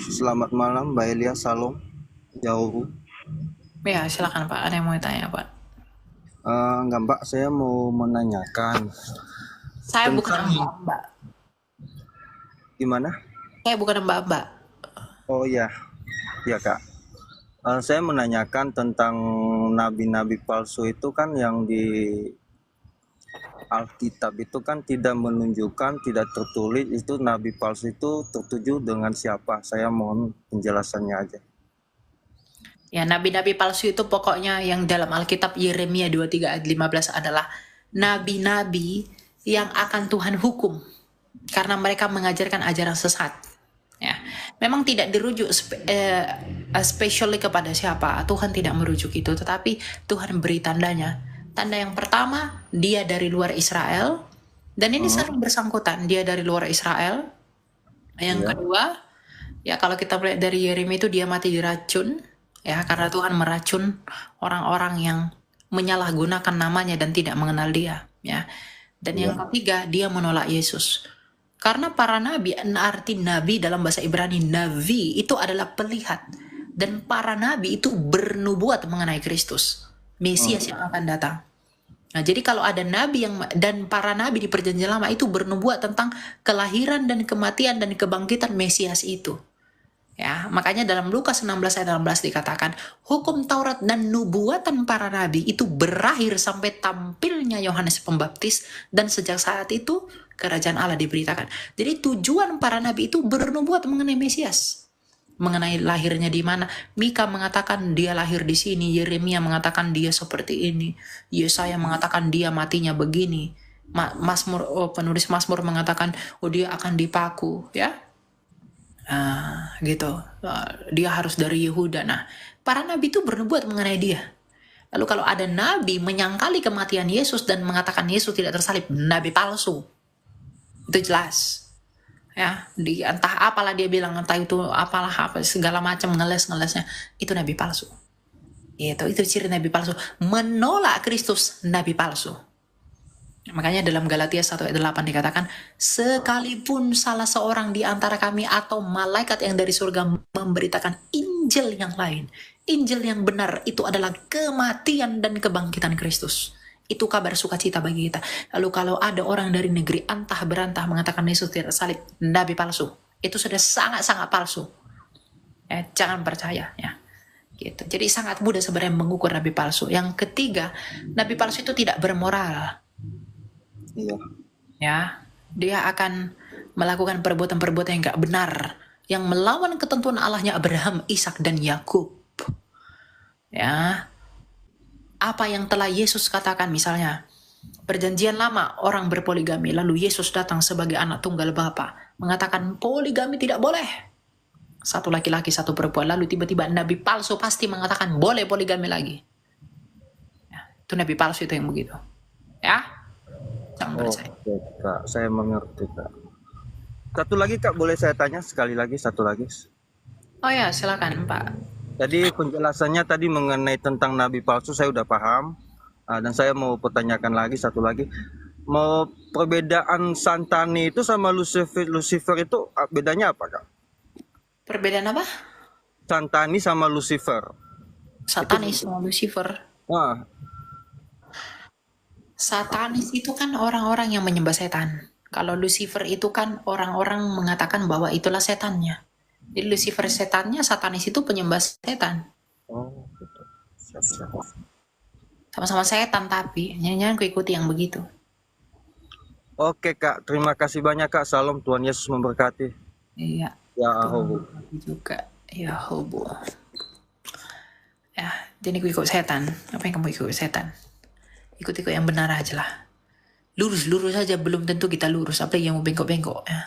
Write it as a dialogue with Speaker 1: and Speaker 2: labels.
Speaker 1: Selamat malam, Mbak Elia. Salam, jauh.
Speaker 2: Ya, silakan Pak. Ada yang mau ditanya, Pak?
Speaker 1: Enggak, Mbak. Saya mau menanyakan
Speaker 2: Saya bukan
Speaker 1: tentang
Speaker 2: mbak-mbak.
Speaker 1: gimana?
Speaker 2: Saya bukan mbak-mbak.
Speaker 1: Oh iya, ya Kak. Saya menanyakan tentang nabi-nabi palsu itu kan yang di Alkitab itu kan tidak menunjukkan, tidak tertulis itu nabi palsu itu tertuju dengan siapa. Saya mohon penjelasannya aja.
Speaker 2: Ya, nabi-nabi palsu itu pokoknya yang dalam Alkitab Yeremia 23 ayat 15 adalah nabi-nabi yang akan Tuhan hukum karena mereka mengajarkan ajaran sesat. Ya, memang tidak dirujuk especially kepada siapa. Tuhan tidak merujuk itu, tetapi Tuhan beri tandanya. Tanda yang pertama, dia dari luar Israel, dan ini sering bersangkutan, dia dari luar Israel. Yang
Speaker 1: Ya.
Speaker 2: kedua, ya kalau kita melihat dari Yeremia itu dia mati diracun, ya karena Tuhan meracun orang-orang yang menyalahgunakan namanya dan tidak mengenal dia, ya. Dan yang ketiga, dia menolak Yesus. Karena para nabi, arti nabi dalam bahasa Ibrani, nabi itu adalah pelihat. Dan para nabi itu bernubuat mengenai Kristus, Mesias yang akan datang. Nah, jadi kalau ada nabi dan para nabi di perjanjian lama itu bernubuat tentang kelahiran dan kematian dan kebangkitan Mesias itu. Ya, makanya dalam Lukas 16 ayat 16 dikatakan, hukum Taurat dan nubuatan para nabi itu berakhir sampai tampilnya Yohanes Pembaptis, dan sejak saat itu kerajaan Allah diberitakan. Jadi tujuan para nabi itu bernubuat mengenai Mesias, mengenai lahirnya di mana. Mika mengatakan dia lahir di sini, Yeremia mengatakan dia seperti ini, Yesaya mengatakan dia matinya begini, penulis Mazmur mengatakan dia akan dipaku, ya. Gitu. Dia harus dari Yehuda. Nah, para nabi itu bernubuat mengenai dia. Lalu kalau ada nabi menyangkali kematian Yesus dan mengatakan Yesus tidak tersalib, nabi palsu. Itu jelas. Ya, entah apalah dia bilang, entah itu apalah apa segala macam ngeles-ngelesnya, itu nabi palsu. Itu ciri nabi palsu. Menolak Kristus, nabi palsu. Makanya dalam Galatia 1 ayat 8 dikatakan, sekalipun salah seorang di antara kami atau malaikat yang dari surga memberitakan Injil yang lain, Injil yang benar itu adalah kematian dan kebangkitan Kristus. Itu kabar sukacita bagi kita. Lalu kalau ada orang dari negeri antah berantah mengatakan Yesus tidak salib, nabi palsu. Itu sudah sangat-sangat palsu. Jangan percaya, ya. Gitu. Jadi sangat mudah sebenarnya mengukur nabi palsu. Yang ketiga, nabi palsu itu tidak bermoral.
Speaker 1: Iya.
Speaker 2: Ya, dia akan melakukan perbuatan-perbuatan yang gak benar, yang melawan ketentuan Allahnya Abraham, Ishak dan Yakub. Ya, apa yang telah Yesus katakan, misalnya perjanjian lama orang berpoligami, lalu Yesus datang sebagai anak tunggal Bapa mengatakan poligami tidak boleh, satu laki-laki satu perempuan. Lalu tiba-tiba nabi palsu pasti mengatakan boleh poligami lagi. Ya, itu nabi palsu itu yang begitu. Ya, jangan percaya.
Speaker 1: Oke, Kak. Saya mengerti, Kak. Satu lagi, Kak, boleh saya tanya sekali lagi, satu lagi.
Speaker 2: Oh ya, silakan Pak.
Speaker 1: Jadi penjelasannya tadi mengenai tentang nabi palsu saya udah paham. Dan saya mau pertanyakan lagi satu lagi. Mau perbedaan Santani itu sama Lucifer itu bedanya apa, Kak?
Speaker 2: Perbedaan apa?
Speaker 1: Santani sama Lucifer.
Speaker 2: Satanis sama Lucifer.
Speaker 1: Wah,
Speaker 2: Satanis itu kan orang-orang yang menyembah setan. Kalau Lucifer itu kan orang-orang mengatakan bahwa itulah setannya. Jadi Lucifer setannya, Satanis itu penyembah setan.
Speaker 1: oh, gitu. Siap-siap.
Speaker 2: Sama-sama setan, tapi jangan ku ikuti yang begitu.
Speaker 1: Oke, Kak, terima kasih banyak, Kak. Salam, Tuhan Yesus memberkati.
Speaker 2: Iya.
Speaker 1: Ya,
Speaker 2: Tuhan
Speaker 1: Ahobu.
Speaker 2: berkati juga. Ya hobo. Ya, jadi ku ikut setan. Apa yang kamu ikut setan? Ikut-ikut yang benar aja lah. Lurus-lurus saja belum tentu kita lurus. Apa yang mau bengkok-bengkok. Ya.